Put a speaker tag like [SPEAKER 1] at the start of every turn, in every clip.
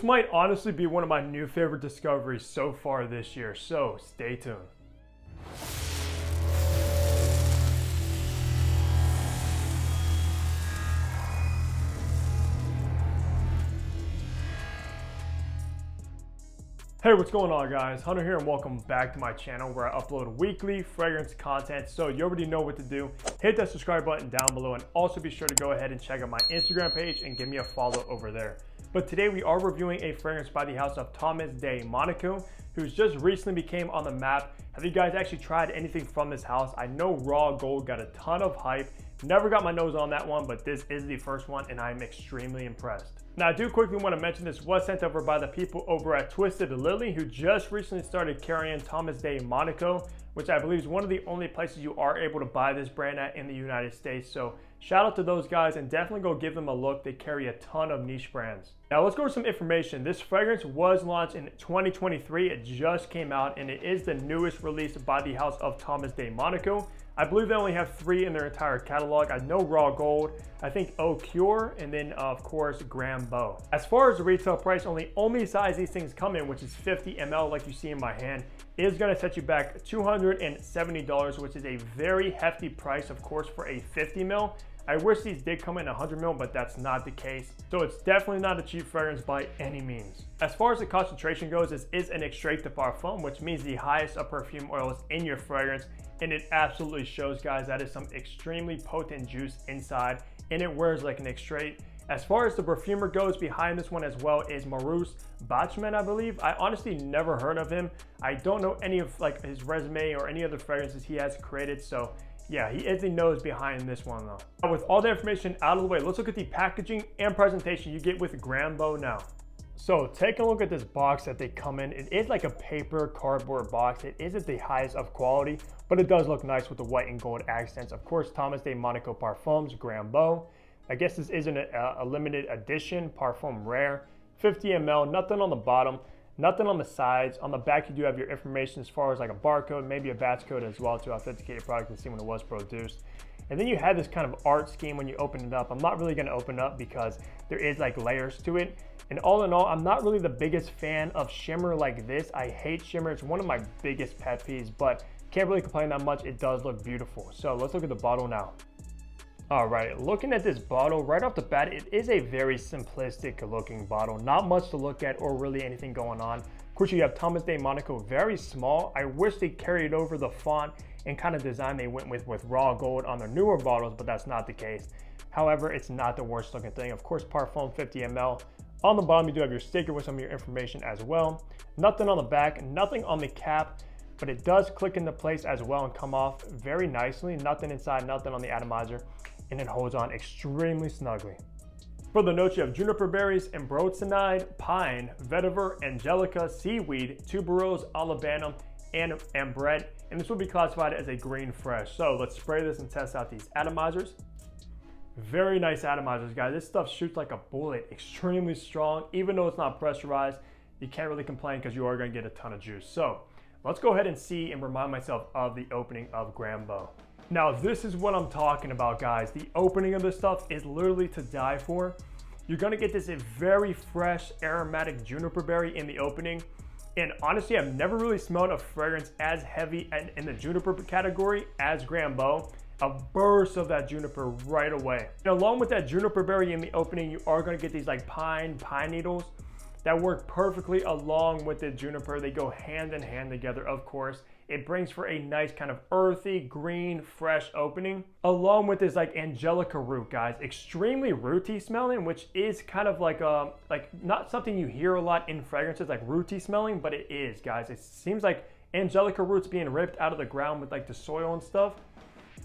[SPEAKER 1] This might honestly be one of my new favorite discoveries so far this year, so stay tuned. Hey, what's going on guys? Hunter here and welcome back to my channel where I upload weekly fragrance content. So you already know what to do. Hit that subscribe button down below and also be sure to go ahead and check out my Instagram page and give me a follow over there. But today we are reviewing a fragrance by the house of Thomas de Monaco, who's just recently became on the map. Have you guys actually tried anything from this house? I know Raw Gold got a ton of hype. Never got my nose on that one, but this is the first one and I'm extremely impressed. Now, I do quickly want to mention this was sent over by the people over at Twisted Lily, who just recently started carrying Thomas de Monaco, which I believe is one of the only places you are able to buy this brand at in the United States. So shout out to those guys and definitely go give them a look. They carry a ton of niche brands. Now let's go over some information. This fragrance was launched in 2023. It just came out and it is the newest release by the house of Thomas de Monaco. I believe they only have 3 in their entire catalog. I know Raw Gold, I think Eau Pure, and then of course Beau. As far as the retail price, only size these things come in, which is 50 ml like you see in my hand, is gonna set you back $270, which is a very hefty price, of course, for a 50 ml. I wish these did come in 100 ml, but that's not the case. So it's definitely not a cheap fragrance by any means. As far as the concentration goes, this is an extrait de parfum, which means the highest of perfume oils in your fragrance. And it absolutely shows, guys. That is some extremely potent juice inside and it wears like an extrait. As far as the perfumer goes, behind this one as well is Maurice Bachmann, I believe. I honestly never heard of him. I don't know any of like his resume or any other fragrances he has created. So yeah, he is the nose behind this one though. Now, with all the information out of the way, let's look at the packaging and presentation you get with Beau now. So taking a look at this box that they come in, it is like a paper cardboard box. It isn't the highest of quality, but it does look nice with the white and gold accents. Of course, Thomas de Monaco Parfums, Beau. I guess this isn't a limited edition, Parfum Rare. 50 ml, nothing on the bottom, nothing on the sides. On the back, you do have your information as far as like a barcode, maybe a batch code as well to authenticate your product and see when it was produced. And then you have this kind of art scheme when you open it up. I'm not really gonna open it up because there is like layers to it. And all in all, I'm not really the biggest fan of shimmer like this. I hate shimmer, it's one of my biggest pet peeves, but can't really complain that much. It does look beautiful. So let's look at the bottle now. All right, looking at this bottle right off the bat, it is a very simplistic looking bottle. Not much to look at or really anything going on. Of course, you have Thomas de Monaco, very small. I wish they carried over the font and kind of design they went with Raw Gold on their newer bottles, but that's not the case. However, it's not the worst looking thing. Of course, Parfum 50 ml. On the bottom, you do have your sticker with some of your information as well. Nothing on the back, nothing on the cap, but it does click into place as well and come off very nicely. Nothing inside, nothing on the atomizer, and it holds on extremely snugly. For the notes, you have juniper berries, ambroxanide, pine, vetiver, angelica, seaweed, tuberose, olibanum, and ambrette, and this will be classified as a green fresh. So let's spray this and test out these atomizers. Very nice atomizers, guys. This stuff shoots like a bullet, extremely strong. Even though it's not pressurized, you can't really complain because you are going to get a ton of juice. So let's go ahead and see and remind myself of the opening of Beau. Now, this is what I'm talking about, guys. The opening of this stuff is literally to die for. You're going to get this very fresh, aromatic juniper berry in the opening. And honestly, I've never really smelled a fragrance as heavy in the juniper category as Beau. A burst of that juniper right away. And along with that juniper berry in the opening, you are going to get these like pine needles that work perfectly along with the juniper. They go hand in hand together, of course. It brings for a nice kind of earthy, green, fresh opening, along with this like angelica root, guys. Extremely rooty smelling, which is kind of like not something you hear a lot in fragrances, like rooty smelling, but it is, guys. It seems like angelica roots being ripped out of the ground with like the soil and stuff.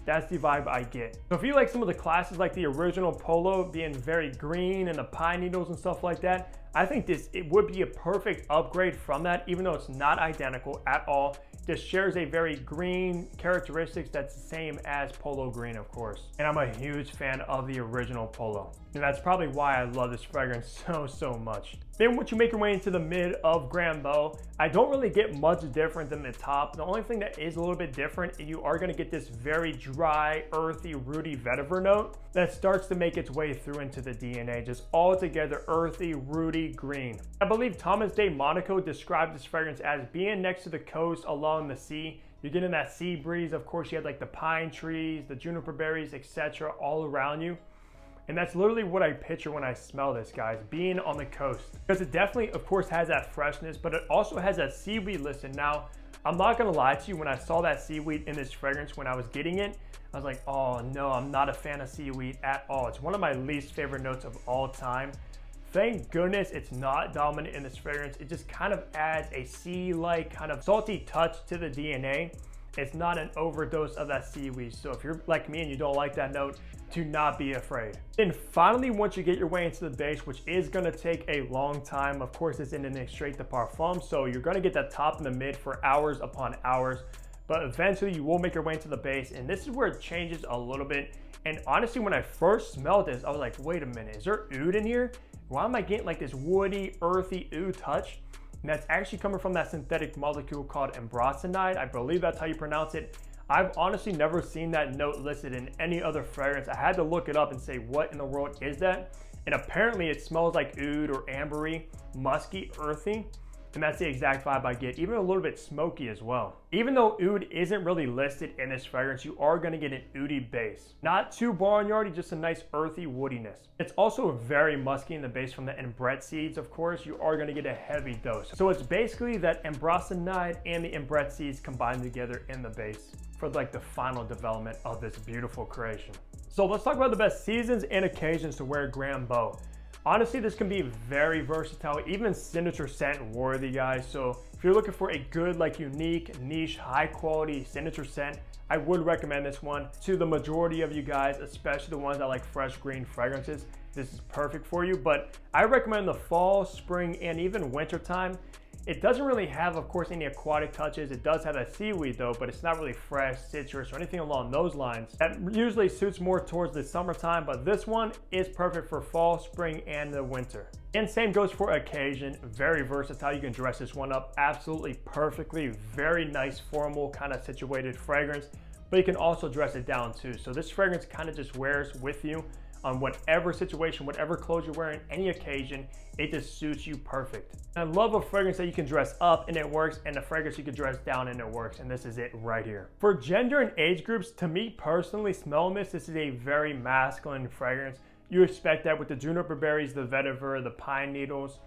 [SPEAKER 1] That's the vibe I get. So if you like some of the classes like the original Polo being very green and the pine needles and stuff like that, I think it would be a perfect upgrade from that, even though it's not identical at all. This shares a very green characteristics that's the same as Polo Green, of course. And I'm a huge fan of the original Polo. And that's probably why I love this fragrance so much. Then once you make your way into the mid of Beau, I don't really get much different than the top. The only thing that is a little bit different, you are gonna get this very dry, earthy, rooty vetiver note that starts to make its way through into the DNA. Just all together, earthy, rooty, sea green. I believe Thomas de Monaco described this fragrance as being next to the coast along the sea. You're getting that sea breeze. Of course, you had like the pine trees, the juniper berries, etc. all around you. And that's literally what I picture when I smell this, guys, being on the coast. Because it definitely, of course, has that freshness, but it also has that seaweed listen. Now, I'm not gonna lie to you, when I saw that seaweed in this fragrance when I was getting it, I was like, oh no, I'm not a fan of seaweed at all. It's one of my least favorite notes of all time. Thank goodness it's not dominant in this fragrance. It just kind of adds a sea-like kind of salty touch to the DNA. It's not an overdose of that seaweed. So if you're like me and you don't like that note, do not be afraid. And finally, once you get your way into the base, which is gonna take a long time, of course, it's in an extrait de parfum, so you're gonna get that top and the mid for hours upon hours, but eventually you will make your way into the base, and this is where it changes a little bit. And honestly, when I first smelled this, I was like, wait a minute, is there oud in here? Why am I getting like this woody, earthy oud touch? And that's actually coming from that synthetic molecule called ambroxanide. I believe that's how you pronounce it. I've honestly never seen that note listed in any other fragrance. I had to look it up and say, what in the world is that? And apparently it smells like oud or ambery, musky, earthy. And that's the exact vibe I get, even a little bit smoky as well. Even though oud isn't really listed in this fragrance, you are gonna get an oudy base. Not too barnyardy, just a nice earthy woodiness. It's also very musky in the base from the ambrette seeds, of course. You are gonna get a heavy dose. So it's basically that ambroxanide and the ambrette seeds combined together in the base for like the final development of this beautiful creation. So let's talk about the best seasons and occasions to wear Beau. Honestly, this can be very versatile, even signature scent worthy, guys. So if you're looking for a good, like unique, niche, high quality signature scent, I would recommend this one. To the majority of you guys, especially the ones that like fresh green fragrances, this is perfect for you. But I recommend the fall, spring, and even winter time. It doesn't really have, of course, any aquatic touches. It does have that seaweed though, but it's not really fresh, citrus, or anything along those lines. That usually suits more towards the summertime, but this one is perfect for fall, spring, and the winter. And same goes for occasion. Very versatile. You can dress this one up absolutely perfectly. Very nice, formal, kind of situated fragrance, but you can also dress it down too. So this fragrance kind of just wears with you on whatever situation, whatever clothes you're wearing, any occasion, it just suits you perfect. I love a fragrance that you can dress up and it works, and a fragrance you can dress down and it works, and this is it right here. For gender and age groups, to me personally, smelling this is a very masculine fragrance. You expect that with the juniper berries, the vetiver, the pine needles,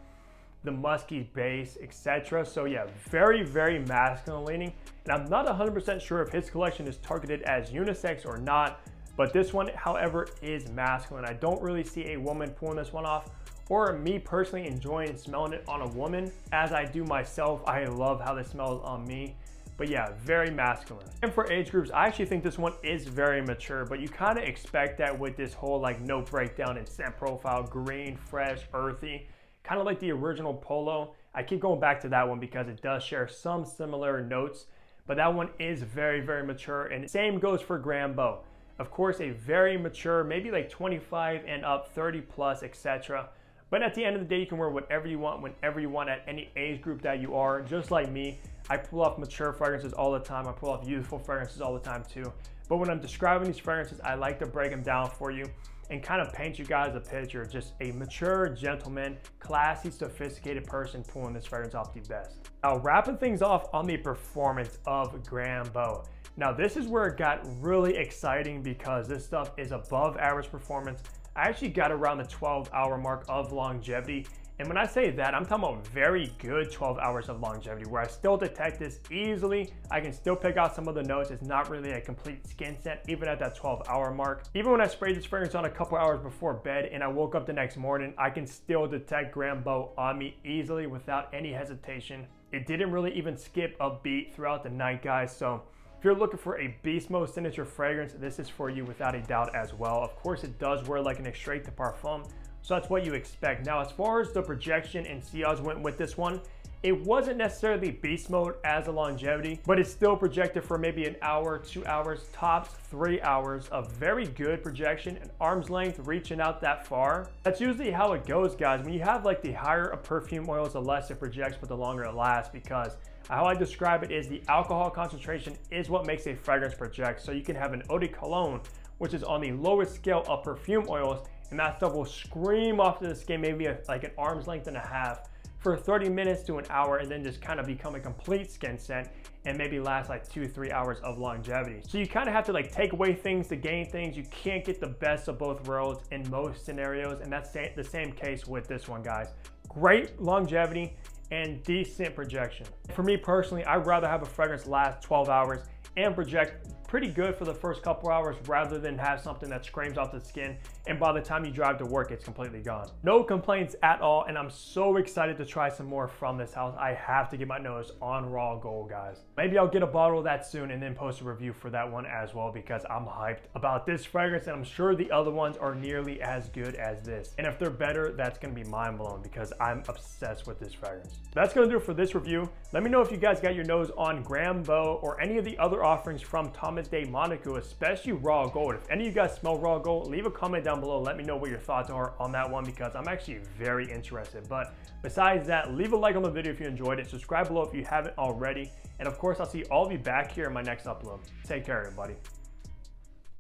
[SPEAKER 1] the musky base, etc. So yeah, very, very masculine leaning. And I'm not 100% sure if his collection is targeted as unisex or not, but this one, however, is masculine. I don't really see a woman pulling this one off, or me personally enjoying smelling it on a woman as I do myself. I love how this smells on me. But yeah, very masculine. And for age groups, I actually think this one is very mature, but you kind of expect that with this whole like note breakdown and scent profile, green, fresh, earthy, kind of like the original Polo. I keep going back to that one because it does share some similar notes, but that one is very, very mature. And same goes for Beau. Of course, a very mature, maybe like 25 and up, 30 plus, etc. But at the end of the day, you can wear whatever you want, whenever you want, at any age group that you are. Just like me, I pull off mature fragrances all the time. I pull off youthful fragrances all the time too. But when I'm describing these fragrances, I like to break them down for you and kind of paint you guys a picture of just a mature gentleman, classy, sophisticated person pulling this fragrance off the best. Now, wrapping things off on the performance of Beau. Now, this is where it got really exciting because this stuff is above average performance. I actually got around the 12-hour mark of longevity. And when I say that, I'm talking about very good 12 hours of longevity where I still detect this easily. I can still pick out some of the notes. It's not really a complete skin scent, even at that 12-hour mark. Even when I sprayed this fragrance on a couple hours before bed and I woke up the next morning, I can still detect Beau on me easily without any hesitation. It didn't really even skip a beat throughout the night, guys. So if you're looking for a beast mode signature fragrance, this is for you without a doubt as well. Of course, it does wear like an extrait de parfum, so that's what you expect. Now, as far as the projection and sillage went with this one, it wasn't necessarily beast mode as a longevity, but it's still projected for maybe an hour, 2 hours, tops 3 hours of very good projection and arm's length reaching out that far. That's usually how it goes, guys. When you have like the higher a perfume oils, the less it projects, but the longer it lasts, because how I describe it is the alcohol concentration is what makes a fragrance project. So you can have an eau de cologne, which is on the lowest scale of perfume oils, and that stuff will scream off to the skin, maybe like an arm's length and a half for 30 minutes to an hour, and then just kind of become a complete skin scent and maybe last like 2-3 hours of longevity. So you kind of have to like take away things to gain things. You can't get the best of both worlds in most scenarios, and that's the same case with this one, guys. Great longevity and decent projection. For me personally, I'd rather have a fragrance last 12 hours and project pretty good for the first couple hours rather than have something that screams off the skin and by the time you drive to work it's completely gone. No complaints at all, and I'm so excited to try some more from this house. I have to get my nose on raw gold, guys. Maybe I'll get a bottle of that soon and then post a review for that one as well, because I'm hyped about this fragrance and I'm sure the other ones are nearly as good as this, and if they're better, that's gonna be mind blowing because I'm obsessed with this fragrance. That's gonna do it for this review. Let me know if you guys got your nose on Beau or any of the other offerings from Thomas de Monaco, especially raw gold. If any of you guys smell raw gold, leave a comment down below. Let me know what your thoughts are on that one because I'm actually very interested. But besides that, leave a like on the video if you enjoyed it. Subscribe below if you haven't already. And of course, I'll see all of you back here in my next upload. Take care, everybody.